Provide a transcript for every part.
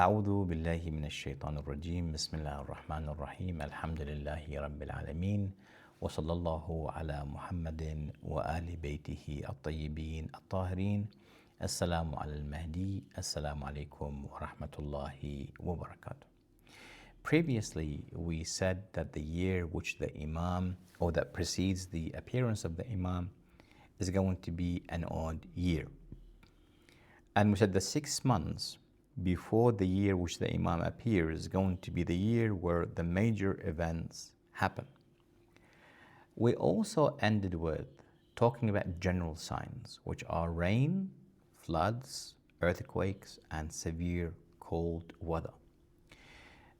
أعوذ بالله من الشيطان الرجيم بسم الله الرحمن الرحيم الحمد لله رب العالمين وصلى الله على محمد وآل بيته الطيبين الطاهرين السلام على المهدي السلام عليكم ورحمة الله وبركاته. Previously, we said that the year which the Imam or that precedes the appearance of the Imam is going to be an odd year. And we said the 6 months before the year which the Imam appears is going to be the year where the major events happen. We also ended with talking about general signs, which are rain, floods, earthquakes, and severe cold weather.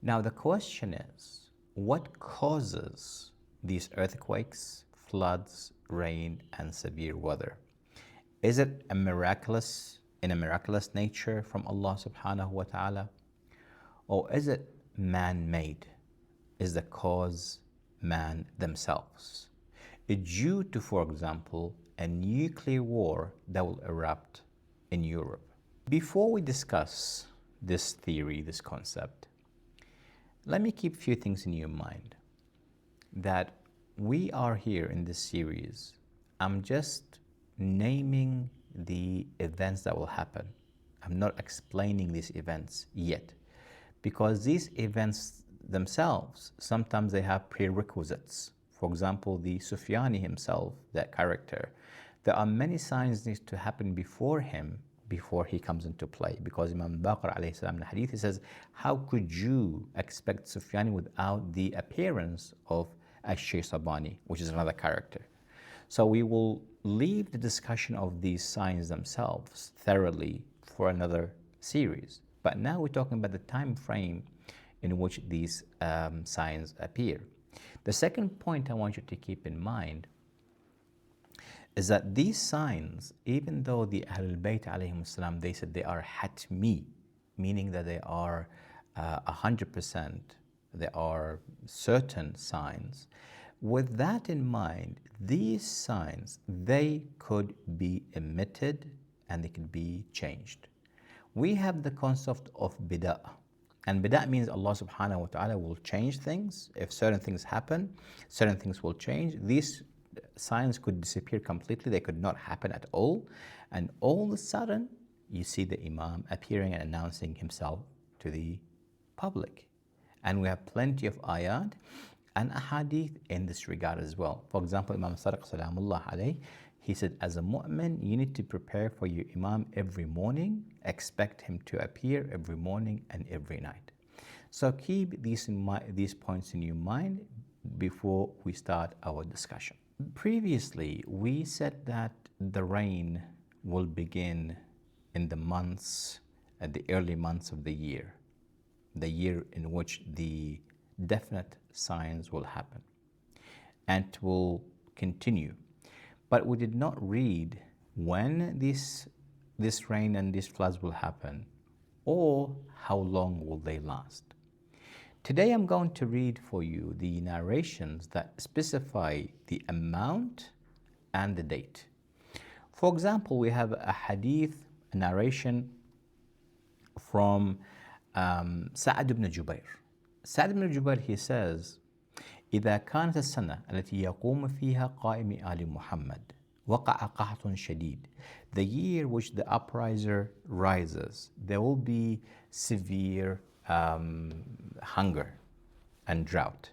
Now the question is, what causes these earthquakes, floods, rain, and severe weather? Is it in a miraculous nature from Allah subhanahu wa ta'ala? Or is it man-made? Is the cause man themselves? Due to, for example, a nuclear war that will erupt in Europe. Before we discuss this theory, this concept, let me keep a few things in your mind. That we are here in this series, I'm just naming the events that will happen. I'm not explaining these events yet, because these events themselves, sometimes they have prerequisites. For example, the Sufyani himself, that character, there are many signs need to happen before him, before he comes into play. Because Imam Baqir alayhi salam in the hadith, he says, how could you expect Sufyani without the appearance of Ash-Shaykh Sabani, which is another character? So we will leave the discussion of these signs themselves thoroughly for another series. But now we're talking about the time frame in which these signs appear. The second point I want you to keep in mind is that these signs, even though the Ahlul Bayt alayhim salam, they said they are hatmi, meaning that they are 100%, they are certain signs. With that in mind, these signs, they could be emitted and they could be changed. We have the concept of bida. And bida means Allah subhanahu wa ta'ala will change things. If certain things happen, certain things will change. These signs could disappear completely. They could not happen at all. And all of a sudden, you see the Imam appearing and announcing himself to the public. And we have plenty of ayat and ahadith in this regard as well. For example, Imam Sadiq salamullah alayh, he said, as a mu'min, you need to prepare for your Imam every morning. Expect him to appear every morning and every night. So keep these points in your mind before we start our discussion. Previously, we said that the rain will begin in the months, at the early months of the year in which the definite signs will happen, and it will continue. But we did not read when this rain and these floods will happen, or how long will they last. Today I'm going to read for you the narrations that specify the amount and the date. For example, we have a hadith, a narration from Sa'd ibn Jubair. Sa'd ibn Jubair, he says, إذا كانت السنة التي يقوم فيها قائم آل محمد وقع قحط شديد. The year which the upriser rises, there will be severe hunger and drought.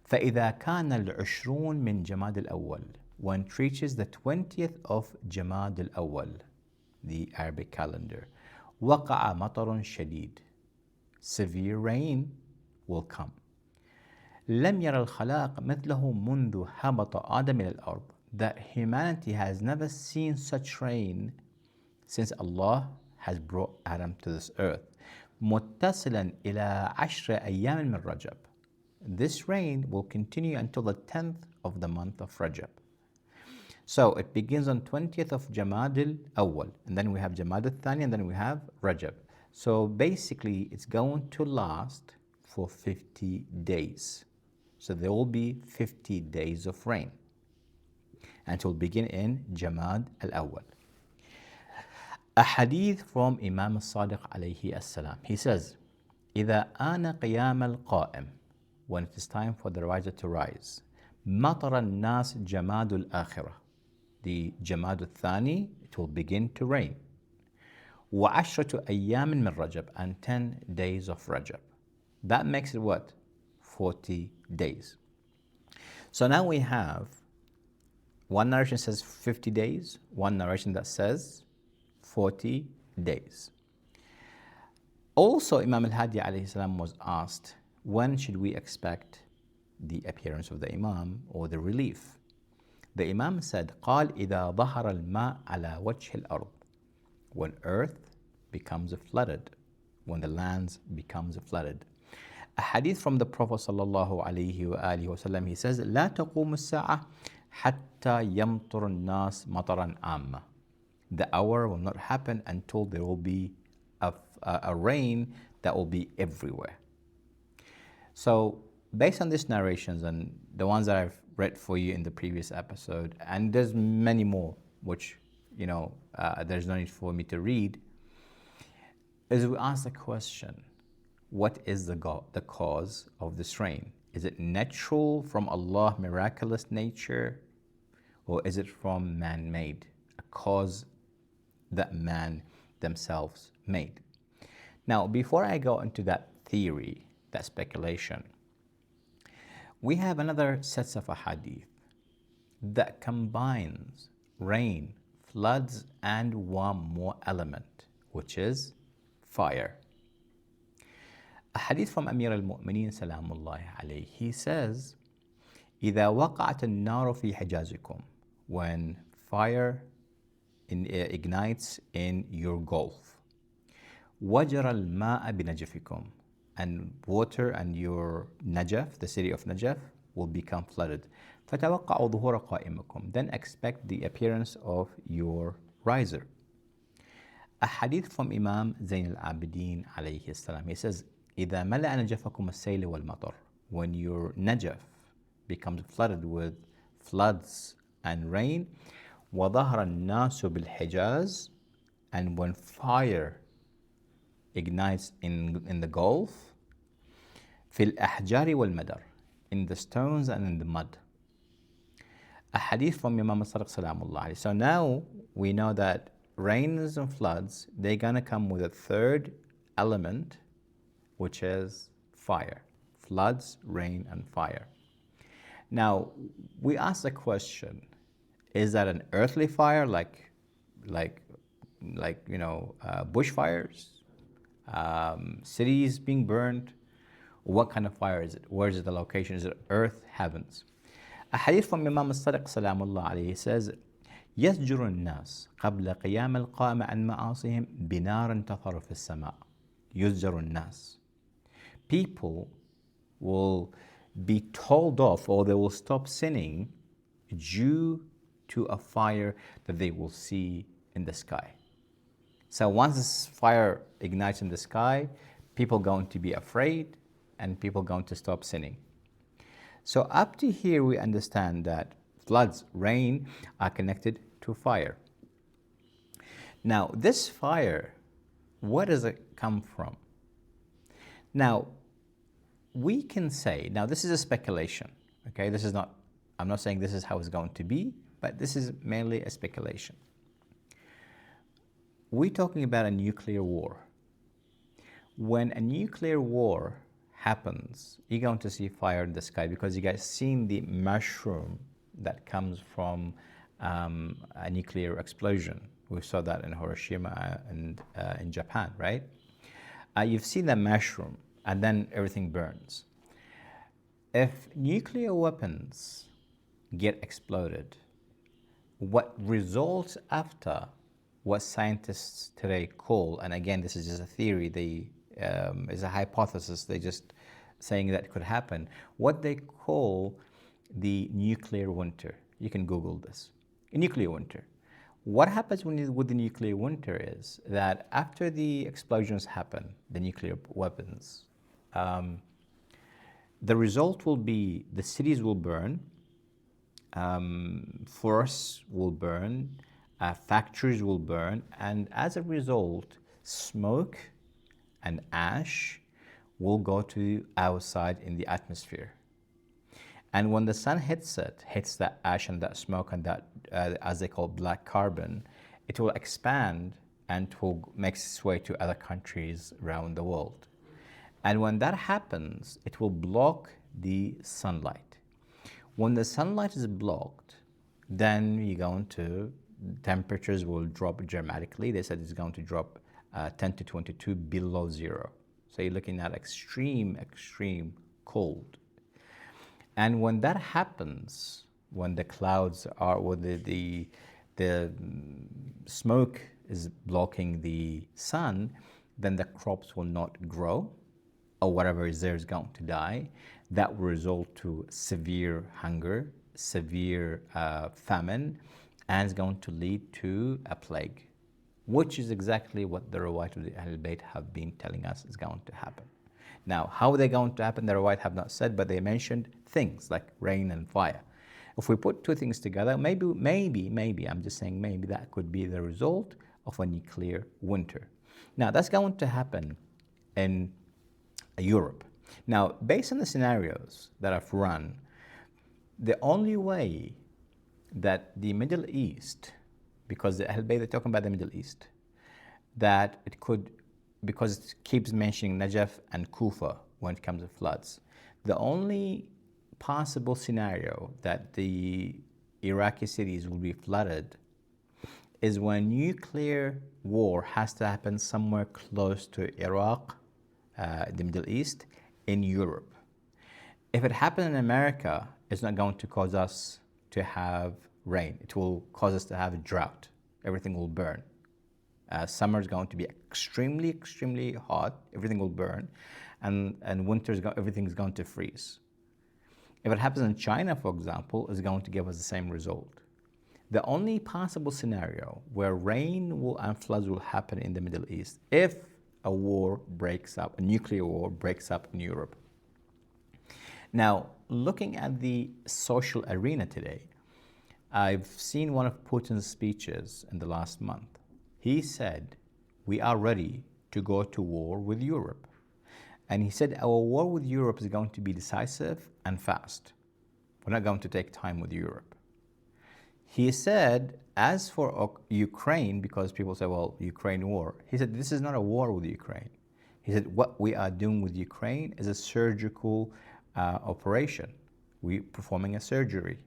فإذا كان العشرون من جماد الأول, when it reaches the 20th of Jumada al-Awwal, the Arabic calendar, وقع مطر شديد, severe rain will come. لم ير الخلاق مثله منذ هبط آدم إلى الأرض, that humanity has never seen such rain since Allah has brought Adam to this earth. متصلا إلى 10 أيام من رجب. This rain will continue until the 10th of the month of Rajab. So it begins on 20th of Jamad al-Awwal, and then we have Jamad al-Thani, and then we have Rajab. So basically it's going to last for 50 days. So there will be 50 days of rain. And it will begin in Jamad al-Awwal. A hadith from Imam Sadiq alayhi as-salam. He says, إذا آن قيام القائم, when it is time for the Rajah to rise, مطر الناس جماد الآخرة, the Jamad al-Thani, it will begin to rain. وعشرة أيام من Rajab, and 10 days of Rajab. That makes it what? 40 days. So now we have one narration says 50 days, one narration that says 40 days. Also, Imam Al-Hadi alayhi salam was asked, when should we expect the appearance of the Imam or the relief? The Imam said, قال إذا ظهر الماء على وجه الأرض, when earth becomes flooded, when the lands becomes flooded. A hadith from the Prophet sallallahu alaihi wasallam, he says, لا تقوم الساعة حتى يمطر الناس مطرا عاما. The hour will not happen until there will be a rain that will be everywhere. So based on these narrations and the ones that I've read for you in the previous episode, and there's many more which there's no need for me to read, is we ask the question, what is the cause of this rain? Is it natural from Allah, miraculous nature, or is it from man-made, a cause that man themselves made? Now, before I go into that theory, that speculation, we have another set of a hadith that combines rain, floods, and one more element, which is fire. A hadith from Amir al-Mu'mineen salamullahi alayhi, he says, إذا وقعت النار في حجازكم, when fire ignites in your gulf, وجر الماء بنجفكم, and water and your Najaf, the city of Najaf, will become flooded. فتوقعوا ظهور قائمكم, then expect the appearance of your riser. A hadith from Imam Zayn al-Abidin alayhi salam, he says, إذا ملأ نجفكم السيل والمطر, when your Najaf becomes flooded with floods and rain, وظهر الناس بالحجاز, and when fire ignites in the Gulf, في الأحجار والمدر, in the stones and in the mud. A hadith from Imam Sadiq salamullah alayhi. So now we know that rains and floods, they're gonna come with a third element, which is fire. Floods, rain, and fire. Now we ask the question, is that an earthly fire like bushfires, cities being burned? What kind of fire is it? Where is the location? Is it earth, heavens? A hadith from Imam Sadiq salamullah alayhi says, يسجر الناس قبل قيام القائمة عن معاصيهم بنار تظهر في السماء. يسجر الناس. People will be told off, or they will stop sinning due to a fire that they will see in the sky. So once this fire ignites in the sky, people are going to be afraid and people are going to stop sinning. So up to here we understand that floods, rain are connected to fire. Now this fire, where does it come from? Now we can say, now this is a speculation, okay? This is not, I'm not saying this is how it's going to be, but this is mainly a speculation. We're talking about a nuclear war. When a nuclear war happens, you're going to see fire in the sky, because you guys seen the mushroom that comes from a nuclear explosion. We saw that in Hiroshima and in Japan, right? You've seen the mushroom, and then everything burns. If nuclear weapons get exploded, what results after, what scientists today call, and again this is just a theory, is a hypothesis, they just saying that could happen, what they call the nuclear winter. You can Google this. A nuclear winter. What happens with the nuclear winter is that after the explosions happen, the nuclear weapons, the result will be the cities will burn, forests will burn, factories will burn, and as a result, smoke and ash will go to outside in the atmosphere. And when the sun hits that ash and that smoke and that, as they call black carbon, it will expand and it will make its way to other countries around the world. And when that happens, it will block the sunlight. When the sunlight is blocked, then temperatures will drop dramatically. They said it's going to drop 10 to 22 below zero. So you're looking at extreme cold. And when that happens, when the clouds are, or the smoke is blocking the sun, then the crops will not grow, or whatever is there is going to die. That will result to severe hunger, severe famine, and is going to lead to a plague, which is exactly what the Rawat of the Ahlul Bayt have been telling us is going to happen. Now, how are they going to happen? The Rawat have not said, but they mentioned things like rain and fire. If we put two things together, maybe, I'm just saying maybe that could be the result of a nuclear winter. Now, that's going to happen in Europe. Now, based on the scenarios that I've run, the only way that the Middle East, because the Ahlul Bayt are talking about the Middle East, that it could, because it keeps mentioning Najaf and Kufa when it comes to floods, the only possible scenario that the Iraqi cities will be flooded is when nuclear war has to happen somewhere close to Iraq, the Middle East, in Europe. If it happened in America, it's not going to cause us to have rain. It will cause us to have a drought. Everything will burn. Summer is going to be extremely hot. Everything will burn. And winter, everything is going to freeze. If it happens in China, for example, it's going to give us the same result. The only possible scenario where rain and floods will happen in the Middle East if a war breaks up, a nuclear war breaks up in Europe. Now, looking at the social arena today, I've seen one of Putin's speeches in the last month. He said, we are ready to go to war with Europe. And he said, our war with Europe is going to be decisive and fast. We're not going to take time with Europe. He said, as for Ukraine, because people say, well, Ukraine war, he said, this is not a war with Ukraine. He said, what we are doing with Ukraine is a surgical operation. We're performing a surgery.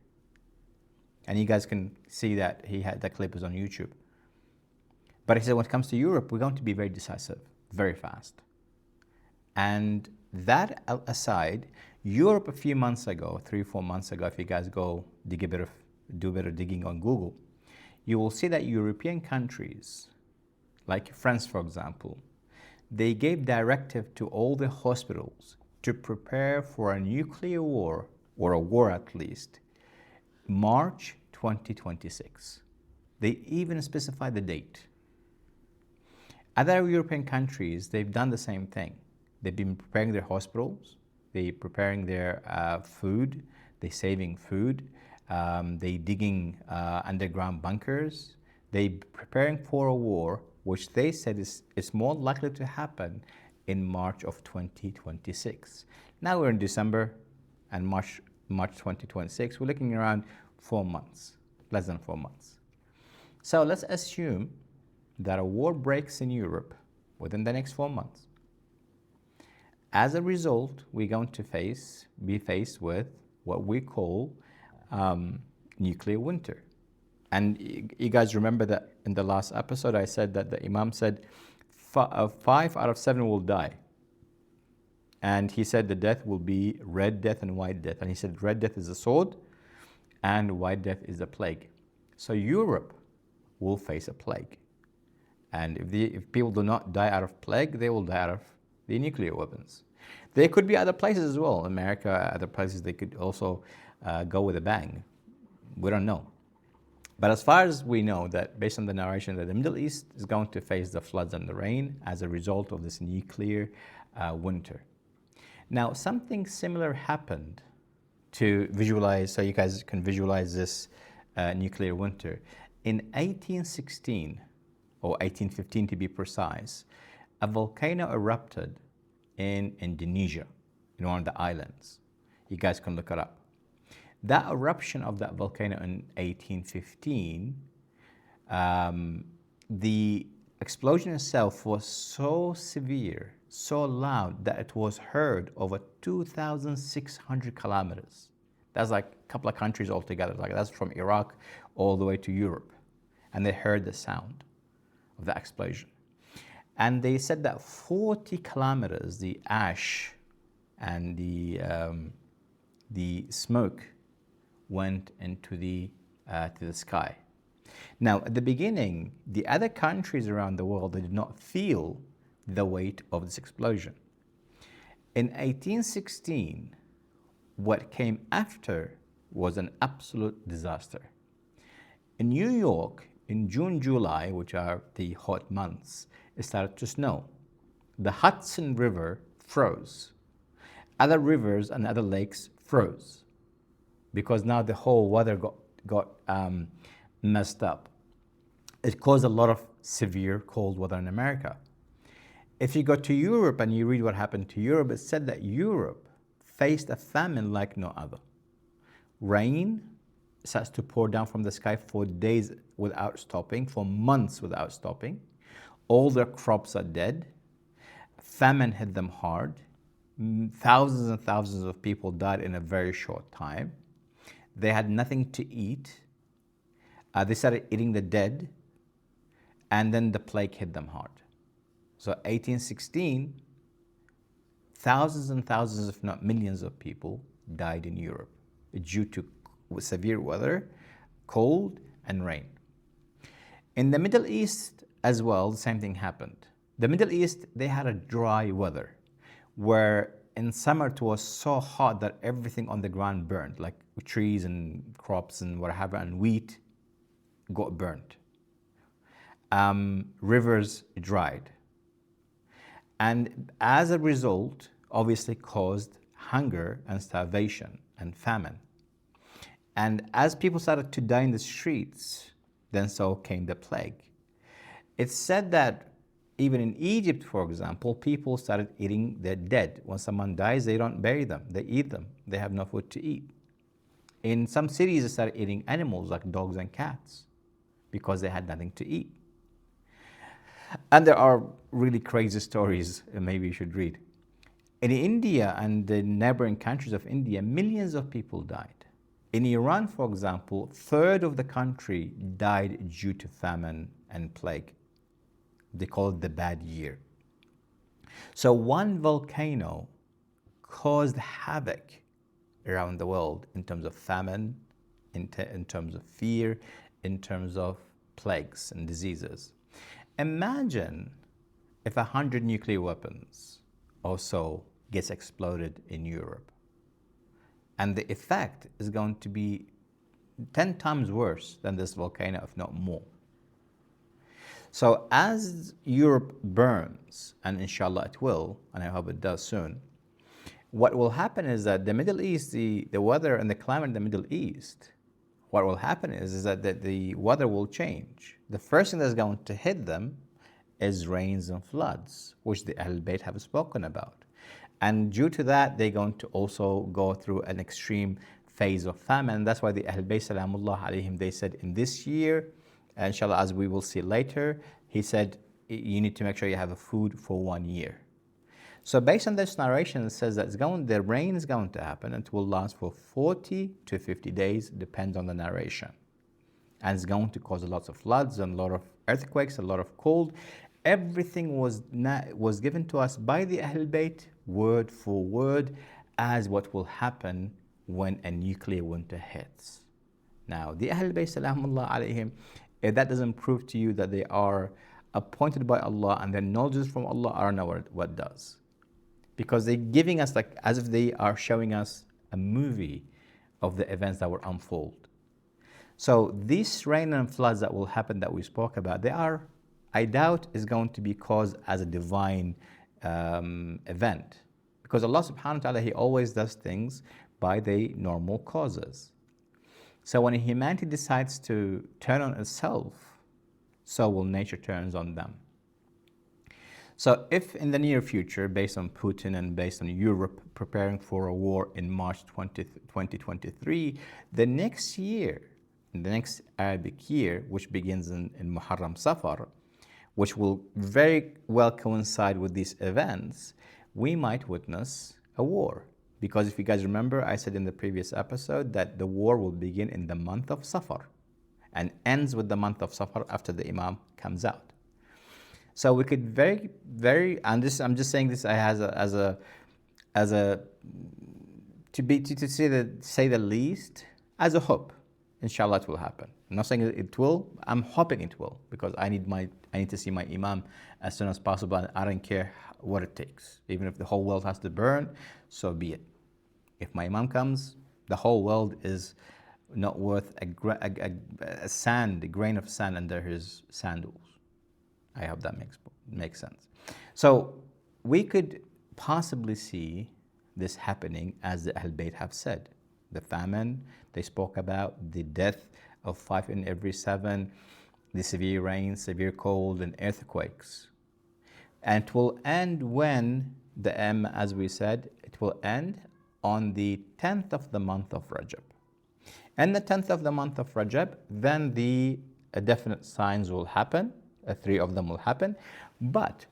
And you guys can see that that clip is on YouTube. But he said, when it comes to Europe, we're going to be very decisive, very fast. And that aside, Europe a few months ago, 3-4 months ago, if you guys go do a bit of digging on Google, you will see that European countries, like France, for example, they gave directive to all the hospitals to prepare for a nuclear war, or a war at least, March 2026. They even specified the date. Other European countries, they've done the same thing. They've been preparing their hospitals, they're preparing their food, they're saving food, they're digging underground bunkers, they're preparing for a war, which they said is more likely to happen in March of 2026. Now we're in December and March 2026, we're looking around 4 months, less than 4 months. So let's assume that a war breaks in Europe within the next 4 months. As a result, we're going to be faced with what we call nuclear winter. And you guys remember that in the last episode I said that the Imam said 5 out of 7 will die. And he said the death will be red death and white death. And he said red death is a sword and white death is a plague. So Europe will face a plague. And if people do not die out of plague, they will die out of the nuclear weapons. There could be other places as well. America, other places, they could also go with a bang. We don't know. But as far as we know, that based on the narration, that the Middle East is going to face the floods and the rain as a result of this nuclear winter. Now, something similar happened to visualize, so you guys can visualize this nuclear winter. in 1816, or 1815 to be precise, a volcano erupted in Indonesia, in one of the islands. You guys can look it up. That eruption of that volcano in 1815, the explosion itself was so severe, so loud, that it was heard over 2,600 kilometers. That's like a couple of countries altogether. Like that's from Iraq all the way to Europe. And they heard the sound of the explosion. And they said that 40 kilometers, the ash and the smoke went into the to the sky. Now, at the beginning, the other countries around the world, they did not feel the weight of this explosion. In 1816, what came after was an absolute disaster. In New York, in June, July, which are the hot months, it started to snow. The Hudson River froze. Other rivers and other lakes froze because now the whole weather got messed up. It caused a lot of severe cold weather in America. If you go to Europe and you read what happened to Europe, it said that Europe faced a famine like no other. Rain starts to pour down from the sky for days without stopping, for months without stopping. All their crops are dead. Famine hit them hard. Thousands and thousands of people died in a very short time. They had nothing to eat. They started eating the dead, and then the plague hit them hard. So 1816, thousands and thousands, if not millions of people died in Europe due to severe weather, cold, and rain. In the Middle East as well, the same thing happened. The Middle East, they had a dry weather where in summer it was so hot that everything on the ground burned, like trees and crops and whatever, and wheat got burnt. Rivers dried. And as a result, obviously caused hunger and starvation and famine. And as people started to die in the streets, then so came the plague. It's said that even in Egypt, for example, people started eating their dead. When someone dies, they don't bury them, they eat them. They have no food to eat. In some cities, they started eating animals like dogs and cats because they had nothing to eat. And there are really crazy stories maybe you should read. In India and the neighboring countries of India, millions of people died. In Iran, for example, a third of the country died due to famine and plague. They call it the bad year. So one volcano caused havoc around the world in terms of famine, in terms of fear, in terms of plagues and diseases. Imagine if 100 nuclear weapons or so gets exploded in Europe. And the effect is going to be 10 times worse than this volcano, if not more. So as Europe burns, and inshallah it will, and I hope it does soon, what will happen is that the Middle East, the weather and the climate in the Middle East, what will happen is that the weather will change. The first thing that's going to hit them is rains and floods, which the Al-Bada have spoken about. And due to that, they're going to also go through an extreme phase of famine. That's why the Al-Bada, salamullah alayhim, they said in this year, inshallah, as we will see later, he said, you need to make sure you have a food for 1 year. So based on this narration, it says that the rain is going to happen and it will last for 40 to 50 days, depends on the narration. And it's going to cause lots of floods and a lot of earthquakes, a lot of cold. Everything was given to us by the Ahl Bayt, word for word, as what will happen when a nuclear winter hits. Now, the Ahl Bayt, salamullah alayhim, if that doesn't prove to you that they are appointed by Allah and their knowledge is from Allah, I don't know what does. Because they're giving us, like, as if they are showing us a movie of the events that will unfold. So these rain and floods that will happen that we spoke about, they are, I doubt, is going to be caused as a divine event. Because Allah subhanahu wa ta'ala, He always does things by the normal causes. So when humanity decides to turn on itself, so will nature turns on them. So if in the near future, based on Putin and based on Europe preparing for a war in March 2023, the next year, the next Arabic year, which begins in Muharram Safar, which will very well coincide with these events, we might witness a war. Because if you guys remember, I said in the previous episode that the war will begin in the month of Safar and ends with the month of Safar after the Imam comes out. So we could very, and this, I'm just saying this as a to say the least, as a hope. Inshallah, it will happen. I'm not saying it will. I'm hoping it will, because I need to see my Imam as soon as possible, and I don't care what it takes. Even if the whole world has to burn, so be it. If my Imam comes, the whole world is not worth a grain of sand under his sandals. I hope that makes sense. So we could possibly see this happening, as the Al-Bayt have said. The famine they spoke about, the death of 5 in every 7, the severe rain, severe cold, and earthquakes. And it will end when as we said, it will end on the 10th of the month of Rajab. And the 10th of the month of Rajab, then the definite signs will happen. 3 of them will happen. But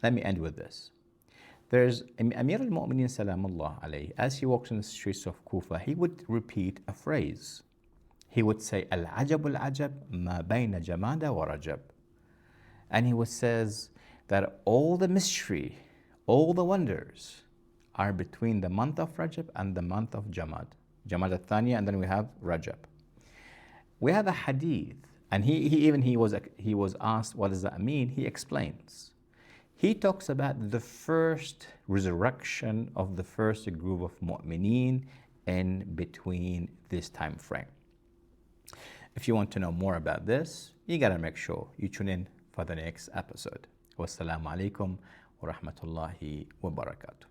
let me end with this. There's Amir al-Mu'mineen Salamullah alayhi, as he walks in the streets of Kufa, he would repeat a phrase. He would say, Al-Ajab al-Ajab ma bayna Jumada wa Rajab. And he would says that all the mystery, all the wonders are between the month of Rajab and the month of Jumad al-Thaniya, and then we have Rajab. We have a hadith, and he was asked, what does that mean? He explains. He talks about the first resurrection of the first group of mu'mineen in between this time frame. If you want to know more about this, you gotta make sure you tune in for the next episode. Wassalamu alaikum wa rahmatullahi wa barakatuh.